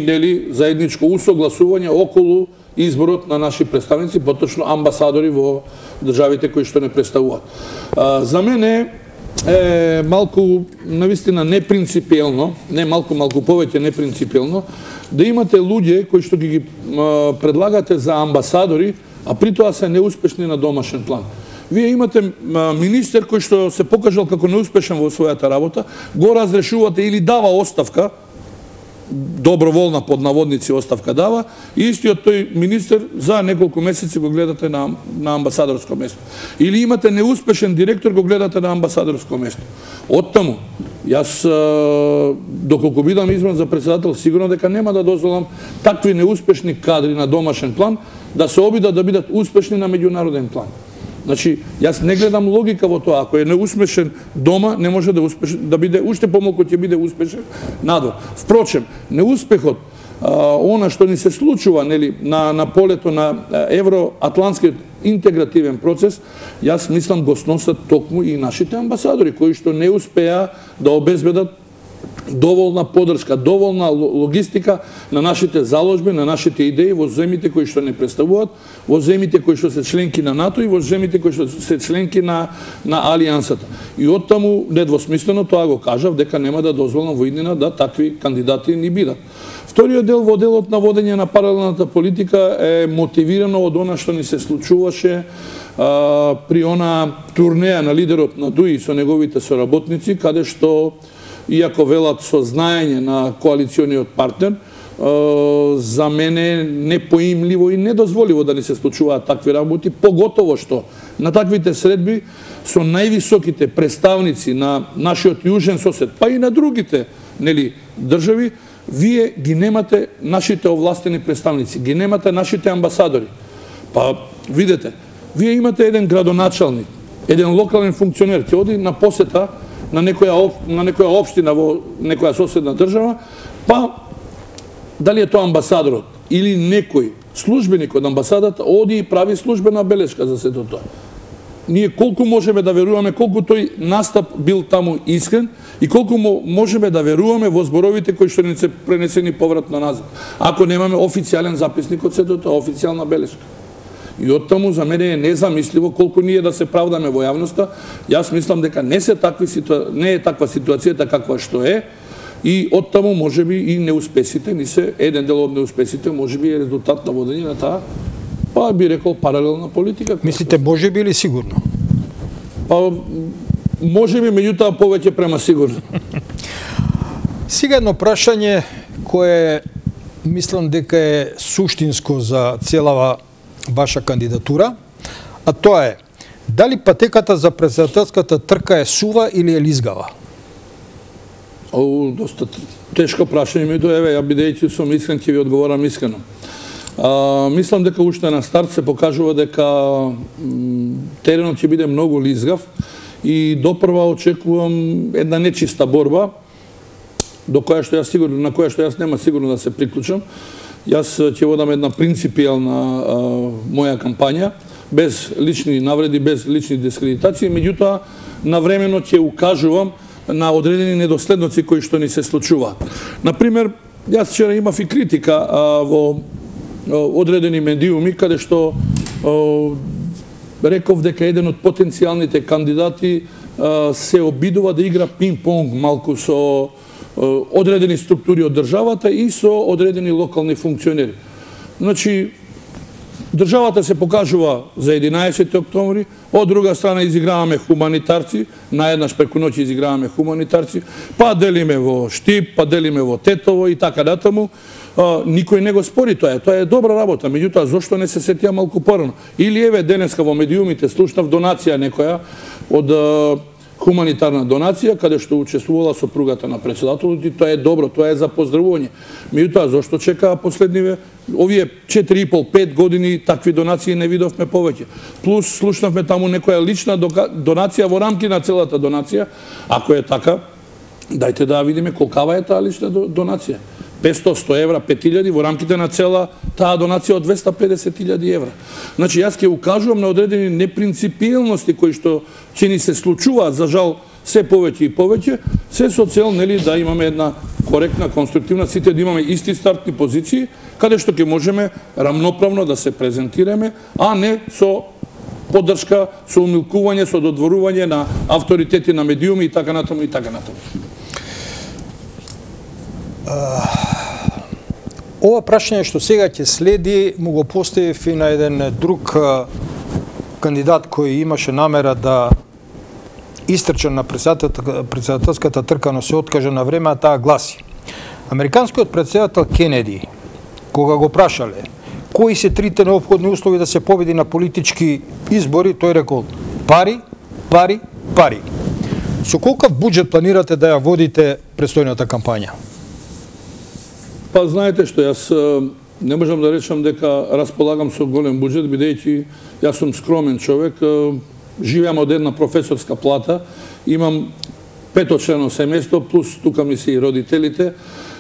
заедничко усогласување околу изборот на наши представници, поточно амбасадори во државите кои што не представуваат. За мене е малку навистина непринципиелно, не малку повеќе непринципиелно, да имате луѓе кои што ги предлагате за амбасадори, а при тоа се неуспешни на домашен план. Вие имате министер кој што се покажал како неуспешен во својата работа, го разрешувате или дава оставка, доброволна под наводници оставка дава, и истиот тој министер за неколку месеци го гледате на амбасадорско место. Или имате неуспешен директор, го гледате на амбасадорско место. Оттаму, јас доколку бидам избран за председател, сигурно дека нема да дозволам такви неуспешни кадри на домашен план да се обидат да бидат успешни на меѓународен план. Значи, јас не гледам логика во тоа. Ако е неуспешен дома, не може да биде, уште помалку ќе биде успешен надвор. Впрочем, неуспехот, она што ни се случува на полето на евроатлантскиот интегративен процес, јас мислам го сносат токму и нашите амбасадори, кои што не успеа да обезбедат доволна поддршка, доволна логистика на нашите заложби, на нашите идеи во земјите кои што не представуваат, во земјите кои што се членки на НАТО и во земјите кои што се членки на Алијансата. И оттаму недвосмислено тоа го кажав дека нема да дозволам во иднина да такви кандидати ни бидат. Вториот дел во делот на водење на паралелната политика е мотивирано од она што ни се случуваше при она турнеја на лидерот на ДУИ со неговите соработници, каде што иако велат со знаење на коалициониот партнер, за мене непоимливо и недозволиво да ни се случуваат такви работи, поготово што на таквите средби со највисоките представници на нашиот јужен сосед, па и на другите држави, вие ги немате нашите овластени представници, ги немате нашите амбасадори. Па, видете, вие имате еден градоначалник, еден локален функционер, ќе оди на посета на некоја општина во некоја соседна држава, па дали е тоа амбасадорот или некој службеник од амбасадата оди и прави службена белешка за сето тоа. Ние колку можеме да веруваме, колку тој настап бил таму искрен и колку можеме да веруваме во зборовите кои што не се пренесени повратно назад, ако немаме официјален записник од сето тоа, официјална белешка. И оттаму за мене е незамисливо колку ние да се правдаме во јавноста. Јас мислам дека не е таква ситуацијата каква што е, и оттаму можеби и неуспесите, еден дел од неуспесите можеби е резултат на водење на таа, па би рекол паралелна политика. Мислите можеби или сигурно? Па можеби, меѓутоа повеќе према сигурно. Сега едно прашање кое мислам дека е суштинско за целава ваша кандидатура, а тоа е дали патеката за председателската трка е сува или е лизгава? Доста тешко прашање ми доеве, ја бидејќи сум искрен ќе ви одговорам искрено. Мислам дека уште на старт се покажува дека теренот ќе биде многу лизгав и допрва очекувам една нечиста борба на која што јас нема сигурно да се приклучам. Јас ќе водам една принципијална моја кампања, без лични навреди, без лични дискредитации, меѓутоа навремено ќе укажувам на одредени недоследноци кои што ни се случуваат. Например, јас вчера имав и критика во одредени медиуми, каде што реков дека еден од потенцијалните кандидати се обидува да игра пинг-понг малку со одредени структури од државата и со одредени локални функционери. Значи, Државата се покажува за 11 октомври, од друга страна изиграваме хуманитарци, наеднаш преку ноќ изиграваме хуманитарци, па делиме во Штип, па делиме во Тетово и така натаму. Никој не го спори тоа е добра работа, меѓутоа зошто не се сетија малку порано? Или еве денеска во медиумите слушнав донација некоја од хуманитарна донација, каде што учествувала сопругата на претседателот, и тоа е добро, тоа е за поздравување. Меѓутоа, зошто чекаа последниве, овие 4,5-5 години такви донации не видовме повеќе. Плюс слушнавме таму некоја лична донација во рамки на целата донација. Ако е така, дајте да видиме колкава е таа лична донација. 500-100 евра, 5.000 во рамките на цела таа донација од 250.000 евра. Значи, јас ќе укажувам на одредени непринципиелности кои што ќе ни се случуваат, за жал, се повеќе и повеќе, се со цел, нели, да имаме една коректна, конструктивна, сите да имаме исти стартни позиции, каде што ќе можеме рамноправно да се презентираме, а не со поддршка, со умилкување, со додворување на авторитети на медиуми и така натаму и така натаму. Ова прашање што сега ќе следи, му го поставив и на еден друг кандидат кој имаше намера да истрча на председателската трка, но се откажа на време, а таа гласи: американскиот председател Кенеди, кога го прашале кои се трите неопходни услови да се победи на политички избори, тој рекол: пари, пари, пари. Со колкав буџет планирате да ја водите престојната кампања? Па знаете што, јас не можам да речам дека располагам со голем буџет, бидејќи јас сум скромен човек, живеам од една професорска плата, имам 5-члено семејство, плюс тука ми се и родителите,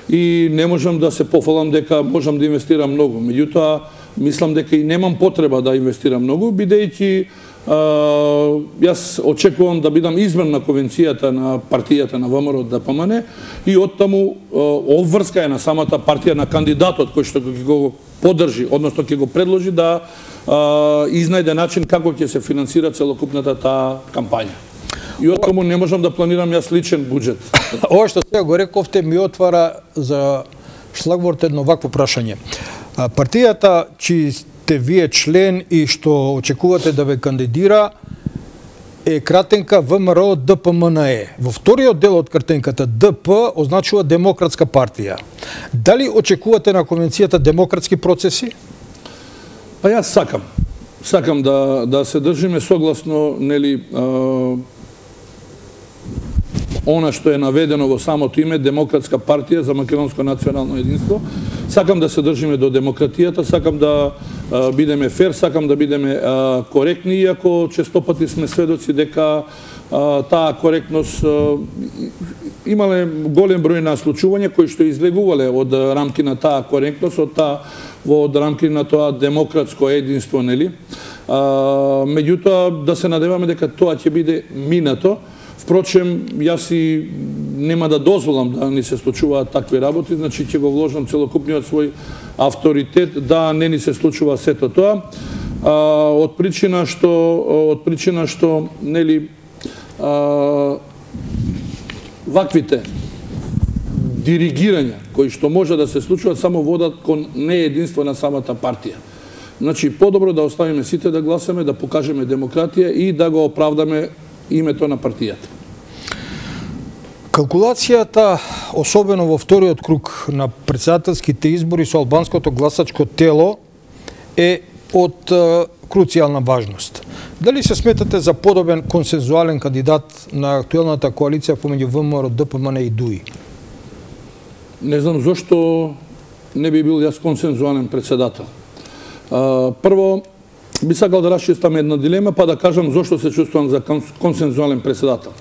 и не можам да се пофалам дека можам да инвестирам многу. Меѓутоа, мислам дека и немам потреба да инвестирам многу, бидејќи јас очекувам да бидам избран на конвенцијата на партијата на ВМРО ДПМН и оттаму обврска е на самата партија на кандидатот кој што ќе го поддржи, односно ќе го предложи да изнајде начин како ќе се финансира целокупната таа кампања. И оттаму не можам да планирам јас личен буџет. Ова што сега го рековте ми отвара за шлагворд едно вакво прашање. Партијата чии сте вие член и што очекувате да ве кандидира е кратенка ВМРО ДПМНЕ. Во вториот дел од кратенката ДП означува Демократска партија. Дали очекувате на конвенцијата демократски процеси? Па јас сакам да се држиме согласно, нели, она што е наведено во самото име, Демократска партија за македонско национално единство. Сакам да се држиме до демократијата, сакам да бидеме фер, сакам да бидеме коректни, иако честопати сме сведоци дека таа коректност имале голем број на случувања кои што излегувале од рамки на таа коректност, од рамки на тоа демократско единство, нели? Меѓутоа, да се надеваме дека тоа ќе биде минато. Впрочем, јас и нема да дозволам да ни се случуваат такви работи, значи ќе го вложам целокупниот свој авторитет да не ни се случува сето тоа. Од причина што нели ваквите диригирања кои што може да се случуваат само водат кон неединство на самата партија. Значи, подобро да оставиме сите да гласаме, да покажеме демократија и да го оправдаме името на партијата. Калкулацијата, особено во вториот круг на председателските избори со албанското гласачко тело, е од круцијална важност. Дали се сметате за подобен консензуален кандидат на актуелната коалиција помеѓу ВМРО, ДПМН и ДУИ? Не знам зошто не би бил јас консензуален председател. Прво, би сакал да расчистам една дилема, па да кажам зошто се чувствувам за консензуален председател.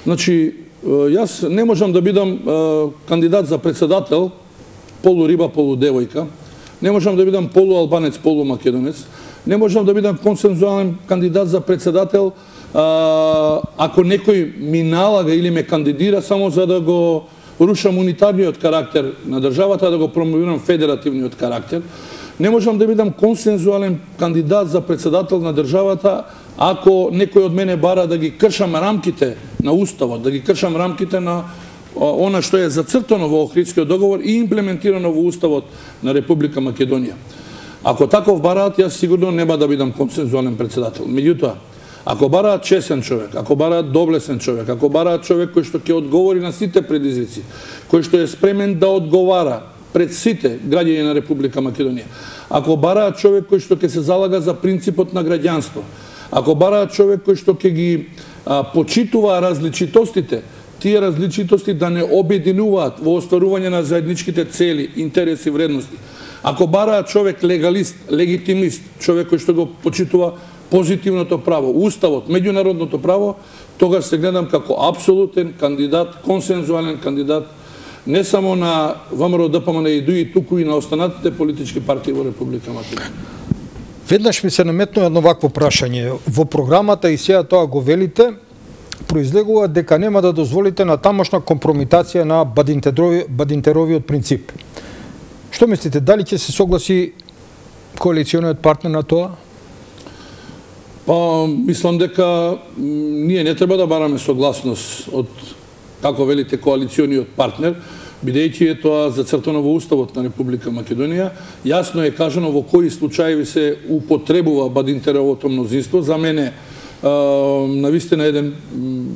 Значи, јас не можам да бидам кандидат за председател полу риба, полу девојка, не можам да бидам полу албанец, полу македонец, не можам да бидам консензуален кандидат за председател ако некој ми налага или ме кандидира само за да го рушам унитарниот карактер на државата, да го промовирам федеративниот карактер. Не можам да бидам консензуален кандидат за председател на државата ако некој од мене бара да ги кршам рамките на Уставот, да ги кршам рамките на она што е зацртано во Охридскиот договор и имплементирано во Уставот на Република Македонија. Ако таков бараат, јас сигурно нема да бидам консензуален председател. Меѓутоа, ако бараат чесен човек, ако бараат доблесен човек, ако бараат човек кој што ќе одговори на сите предизвици, кој што е спремен да одговара пред сите граѓани на Република Македонија, ако бараат човек кој што ќе се залага за принципот на граѓанство, ако бараат човек кој што ќе ги почитува различитостите, тие различитости да не обединуваат во остварување на заедничките цели, интереси, вредности, ако бараат човек легалист, легитимист, човек кој што го почитува позитивното право, уставот, меѓународното право, тогаш се гледам како апсолутен кандидат, консензуален кандидат, не само на ВМРО ДПМН и ДУИ, туку и на останатите политички партии во Република Македонија. Веднаш ми се наметнува едно вакво прашање. Во програмата и сега тоа го велите, произлегува дека нема да дозволите на тамошна компрометација на Бадинтеровиот принцип. Што мислите, дали ќе се согласи коалициониот партнер на тоа? Па, мислам дека ние не треба да бараме согласност од, како велите, коалициониот партнер, бидејќи е тоа зацртано во Уставот на Република Македонија. Јасно е кажано во кои случаи се употребува Бадинтеровото мнозинство. За мене, навистина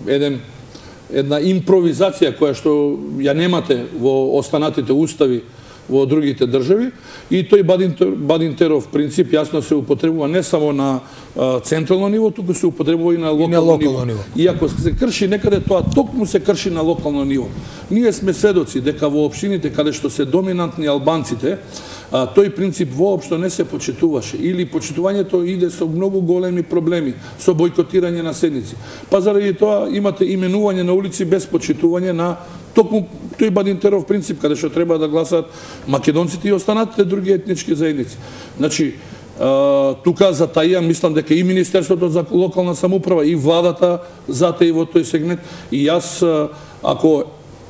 една импровизација која што ја немате во останатите устави во другите држави, и тој Бадинтеров принцип јасно се употребува не само на централно ниво, туку се употребува и на локално ниво. И ако се крши некаде, тоа токму се крши на локално ниво. Ние сме сведоци дека во општините каде што се доминантни албанците, тој принцип воопшто не се почитуваше, или почитувањето иде со многу големи проблеми, со бојкотирање на седници. Па заради тоа имате именување на улици без почитување на токму тој Бадинтеров принцип, каде што треба да гласат македонците и останатите други етнички заедници. Значи, тука за таја мислам дека и Министерството за локална самоуправа и владата затаи во тој сегмент, и јас, ако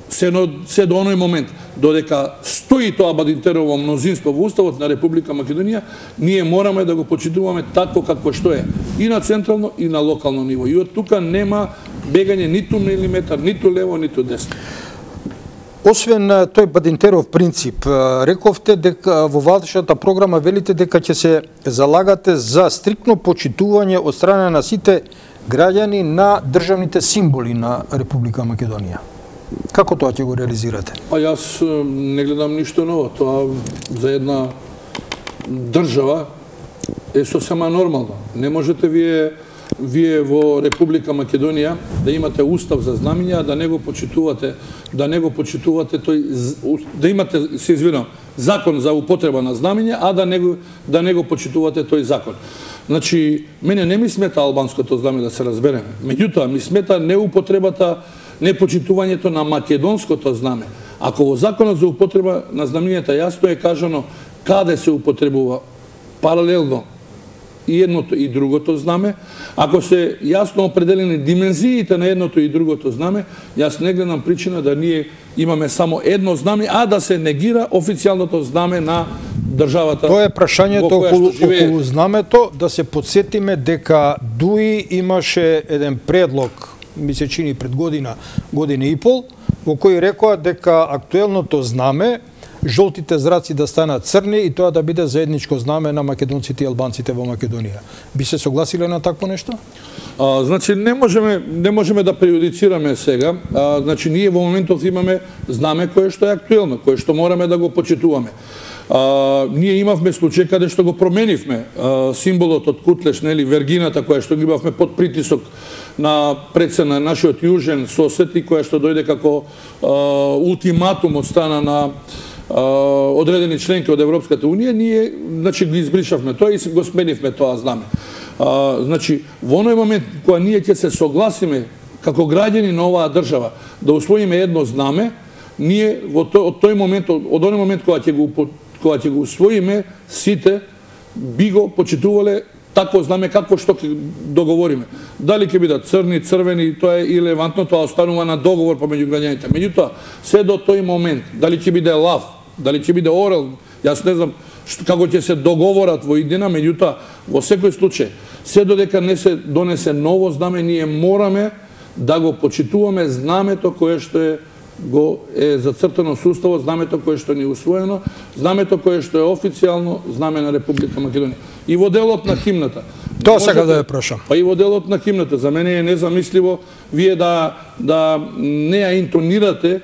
се до оној момент додека стои тоа Бадинтерово мнозинство во Уставот на Република Македонија, ние мораме да го почитуваме такво какво што е и на централно и на локално ниво. И од тука нема бегање ниту милиметар, ниту лево, ниту десно. Освен тој Бадинтеров принцип, рековте дека во вашата програма велите дека ќе се залагате за стриктно почитување од страна на сите граѓани на државните символи на Република Македонија. Како тоа ќе го реализирате? Па јас не гледам ништо ново. Тоа за една држава е сосема нормално. Не можете вие во Република Македонија да имате устав за знамиња, да не го почитувате, тој, да имате, се извинам, закон за употреба на знамиња, а да не го почитувате тој закон. Значи, мене не ми смета албанското знаме, да се разбереме. Меѓутоа, ми смета неупотребата, непочитувањето на македонското знаме. Ако во законот за употреба на знамињата јасно е кажано каде се употребува паралелно и едното и другото знаме, ако се јасно определени димензиите на едното и другото знаме, јас не гледам причина да ние имаме само едно знаме, а да се негира официјалното знаме на државата. Тоа е прашањето околу знамето, да се подсетиме дека ДУИ имаше еден предлог, ми се чини пред година и пол, во кој рекоа дека актуелното знаме, жолтите зраци да станат црни и тоа да биде заедничко знаме на македонците и албанците во Македонија. Би се согласиле на такво нешто? Значи, не можеме да преюдицираме сега. Значи, ние во моментов имаме знаме кое што е актуелно, кое што мораме да го почитуваме. Ние имавме случај каде што го променивме символот од Кутлеш, нели, вергината која што ги имавме под притисок на предсена нашиот јужен сосед и која што дојде како ултиматум од страна на одредени членки од Европската Унија, ние, значи, ги избришавме тоа и го сменивме тоа знаме. Значи, во оној момент кога ние ќе се согласиме како граѓани на оваа држава да усвоиме едно знаме, ние од оној момент кога ќе го усвоиме, сите би го почитувале такво знаме како што ќе договориме. Дали ќе бидат црни, црвени, тоа е ирелевантно, тоа останува на договор помеѓу граѓаните. Меѓутоа, се до тој момент, дали ќе биде лав, дали ќе биде орел, јас не знам како ќе се договорат во иднина, меѓутоа, во секој случај, се додека не се донесе ново знаме, ние мораме да го почитуваме знамето кое што е го е зацртано со уставот, знамето кое што ни е усвоено, знамето кое што е официјално знаме на Република Македонија. И во делот на химната. Тоа сега да ја прашам. Па и во делот на химната. За мене е незамисливо вие да не ја интонирате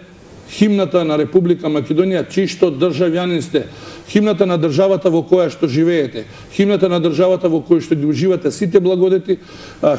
химната на Република Македонија, чишто државјанин сте. Химната на државата во која што живеете, химната на државата во која што ги уживате сите благодети,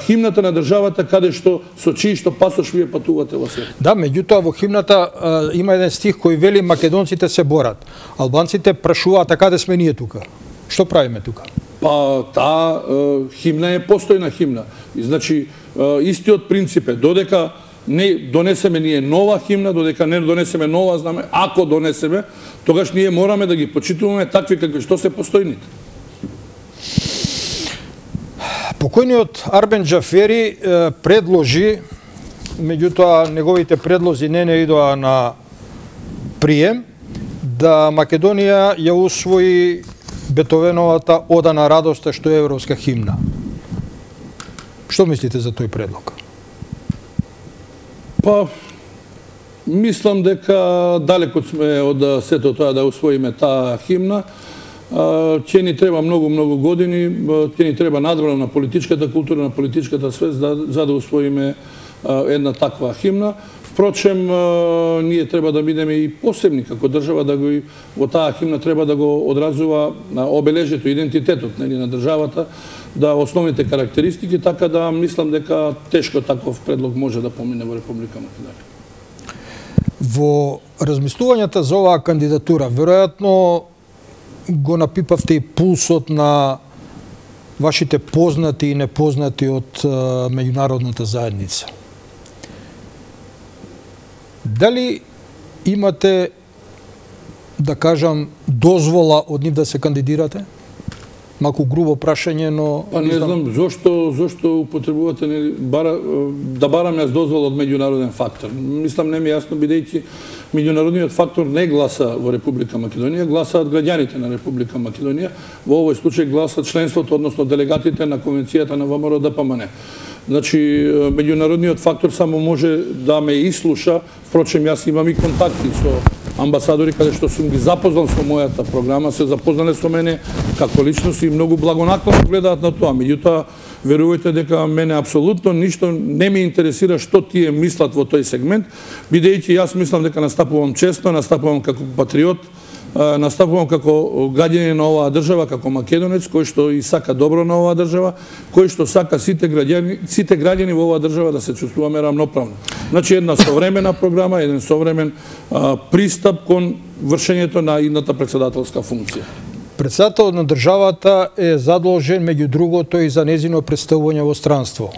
химната на државата каде што со чиј што пасош вие патувате во свет. Да, меѓутоа во химната има еден стих кој вели македонците се борат. Албанците прашуваат а каде сме ние тука? Што правиме тука? Па таа химна е постојна химна. И значи истиот принцип е додека не донесеме ние нова химна, додека не донесеме нова знаме, ако донесеме, тогаш ние мораме да ги почитуваме такви какви што се постојните. Покојниот Арбен Џафери предложи, меѓутоа неговите предлози не идоа на прием, да Македонија ја усвои Бетовеновата Ода на радоста што е европска химна. Што мислите за тој предлог? Па, мислам дека далеко сме од сето тоа да усвоиме таа химна. Ќе ни треба многу години, ќе ни треба надбор на политичката култура, на политичката свест за да усвоиме една таква химна. Впрочем, ние треба да бидеме и посебни како држава, да го во таа химна треба да го одразува обележето, идентитетот на државата, да основните карактеристики, така да мислам дека тешко таков предлог може да помине во Република Македонија. Во размислувањата за оваа кандидатура, веројатно го напипавте и пулсот на вашите познати и непознати од меѓународната заедница. Дали имате, да кажам, дозвола од нив да се кандидирате? Малку грубо прашање, но... Па не знам зошто употребувате да барам јас дозвола од меѓународен фактор. Мислам не ми јасно, бидејќи меѓународниот фактор не гласа во Република Македонија, гласаат граѓаните на Република Македонија. Во овој случај гласаат членството, односно делегатите на Конвенцијата на ВМРО ДПМН. Значи, меѓународниот фактор само може да ме ислуша, впрочем, јас имам и контакти со амбасадори каде што сум ги запознал со мојата програма, се запознале со мене како личност и многу благонаклонно гледаат на тоа. Меѓутоа, верувајте дека мене апсолутно ништо не ме интересира што тие мислат во тој сегмент, бидејќи јас мислам дека настапувам честно, настапувам како патриот, настапувам како граѓанин на оваа држава, како македонец, кој што и сака добро на оваа држава, кој што сака сите граѓани во оваа држава да се чувствуваме рамноправно. Значи, една современа програма, еден современ пристап кон вршењето на идната председателска функција. Председателот на државата е задолжен, меѓу другото, и за незино представување во странство.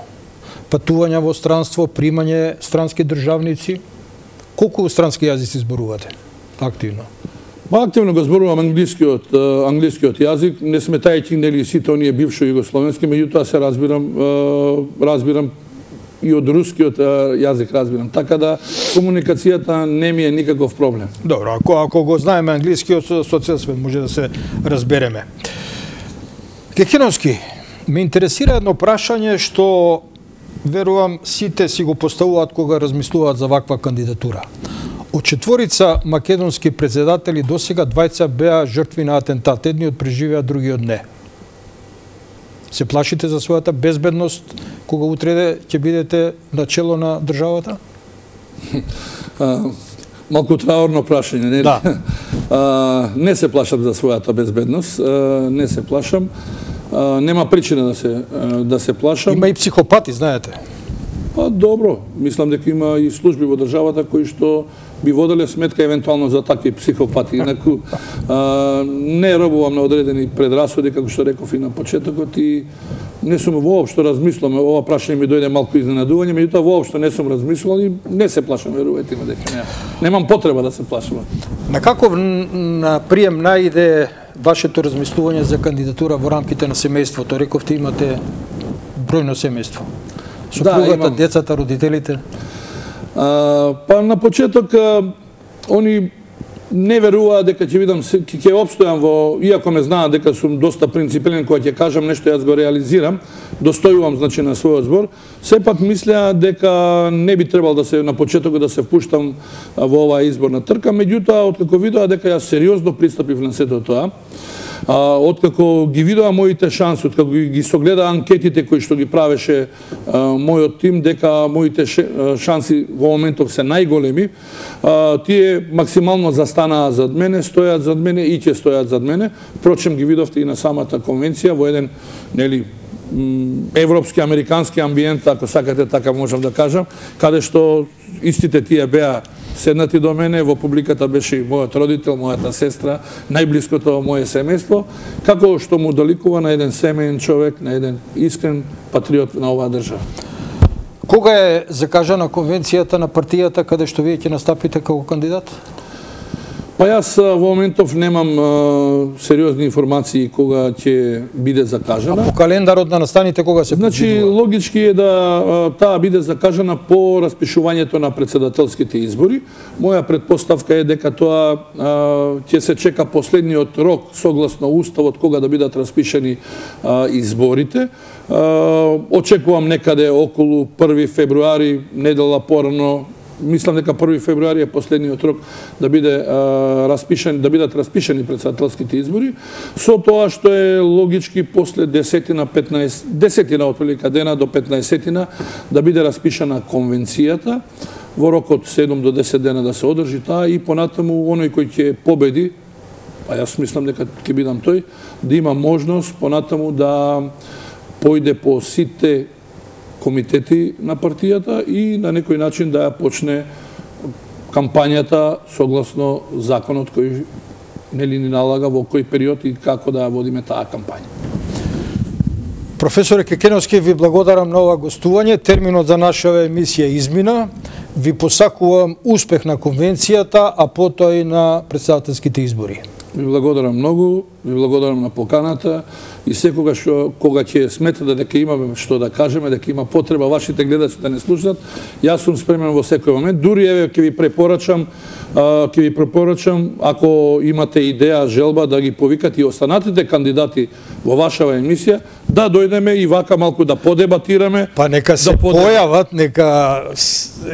Патување во странство, примање странски државници. Колку странски јазици зборувате активно? Активно го зборувам англискиот јазик, не сметајќи нели сите оние бившо југословенски, меѓутоа се разбирам и од рускиот јазик разбирам. Така да комуникацијата не ми е никаков проблем. Добро, ако го знаеме англискиот, со цел свет може да се разбереме. Кекиновски, ме интересира едно прашање што верувам сите си го поставуваат кога размислуваат за ваква кандидатура. Од 4 македонски председатели досега 2 беа жртви на атентат, едниот преживеа, другиот не. Се плашите за својата безбедност кога утре ќе бидете на чело на државата? Малку траурно прашање, не? Да. Не се плашам за својата безбедност, не се плашам. Нема причина да се плашам. Има и психопати, знаете. Па добро, мислам дека има и служби во државата кои што би воделе сметка евентуално за такви психопати. Инаку не робувам на одредени предрасуди, како што реков и на почетокот, и не сум воопшто размислувам, ова прашање ми дојде малку изненадување, меѓутоа воопшто не сум размислувал и не се плашам, верувајте ме дека немам потреба да се плашам. На каков прием најде вашето размислување за кандидатура во рамките на семејството? Рековте имате бројно семејство. Супругата, децата, родителите? Па на почеток, они не верува дека ќе видам, ќе обстојам во, иако ме знаат дека сум доста принципелен, кога ќе кажам нешто, јас го реализирам, достојувам значи на својот збор, сепак мисля дека не би требал да се на почетокот да се впуштам во оваа изборна трка, меѓутоа откако видоа дека јас сериозно пристапив на сето тоа, откако ги видоа моите шанси, откако ги согледа анкетите кои што ги правеше мојот тим, дека моите шанси во моментов се најголеми, тие максимално застанаа зад мене, стојат зад мене и ќе стојат зад мене. Впрочем, ги видовте и на самата конвенција во еден, нели, европски, американски амбиент, ако сакате така можам да кажам, каде што истите тие беа седнати до мене, во публиката беше и мојот родител, мојата сестра, најблиското моје семејство, како што му доликува на еден семеен човек, на еден искрен патриот на оваа држава. Кога е закажана конвенцијата на партијата каде што вие ќе настапите како кандидат? Па јас во моментов немам сериозни информации кога ќе биде закажана. А по календарот на настаните кога се предвидува? Значи, логички е да таа биде закажана по распишувањето на председателските избори. Моја предпоставка е дека тоа ќе се чека последниот рок согласно уставот кога да бидат распишани изборите. Очекувам некаде околу 1 февруари, недела порано. Мислам дека 1 февруари е последниот рок да биде да бидат распишани председателските избори, со тоа што е логички после 10 отприлика дена до 15 да биде распишана конвенцијата, во рок од 7 до 10 дена да се одржи таа и понатаму оној кој ќе победи, а јас мислам дека ќе бидам тој, да има можност понатаму да појде по сите комитети на партијата и на некој начин да ја почне кампањата согласно законот кој нели ни налага во кој период и како да ја водиме таа кампања. Професоре Кекеновски, ви благодарам на ова гостување. Терминот за нашава емисија измина. Ви посакувам успех на конвенцијата, а потоа и на председателските избори. Ви благодарам многу, ви благодарам на поканата и секогаш кога ќе сметате дека имаме што да кажеме, дека има потреба вашите гледачи да не слушнат, јас сум спремен во секој момент. Дури еве ќе ви препорачам ако имате идеја, желба да ги повикате и останатите кандидати во вашава емисија, да дојдеме и вака малку да подебатираме. Па нека се појават, нека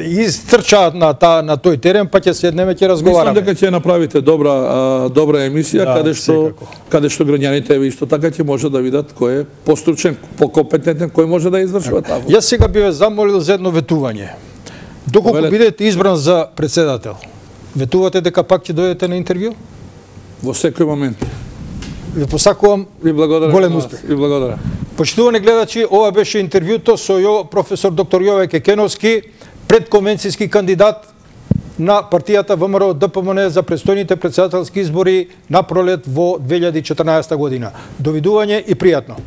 истрчаат на тој терен, па ќе седнеме, ќе разговараме. Мислам дека ќе направите добра емисија, каде што граѓаните исто така ќе може да видат кој е постручен, покомпетентен, кој може да извршува таа. Јас сега би ве замолил за едно ветување. Доколку бидете избран за председател, ветувате дека пак ќе дојдете на интервју? Во секој момент. Ви посакувам голем успех. Ви благодарам. Почитувани гледачи, ова беше интервјуто со професор доктор Јове Кекеновски, предконвенцијски кандидат на партијата ВМРО ДПМН за престојните председателски избори на пролет во 2014 година. Довидување и пријатно.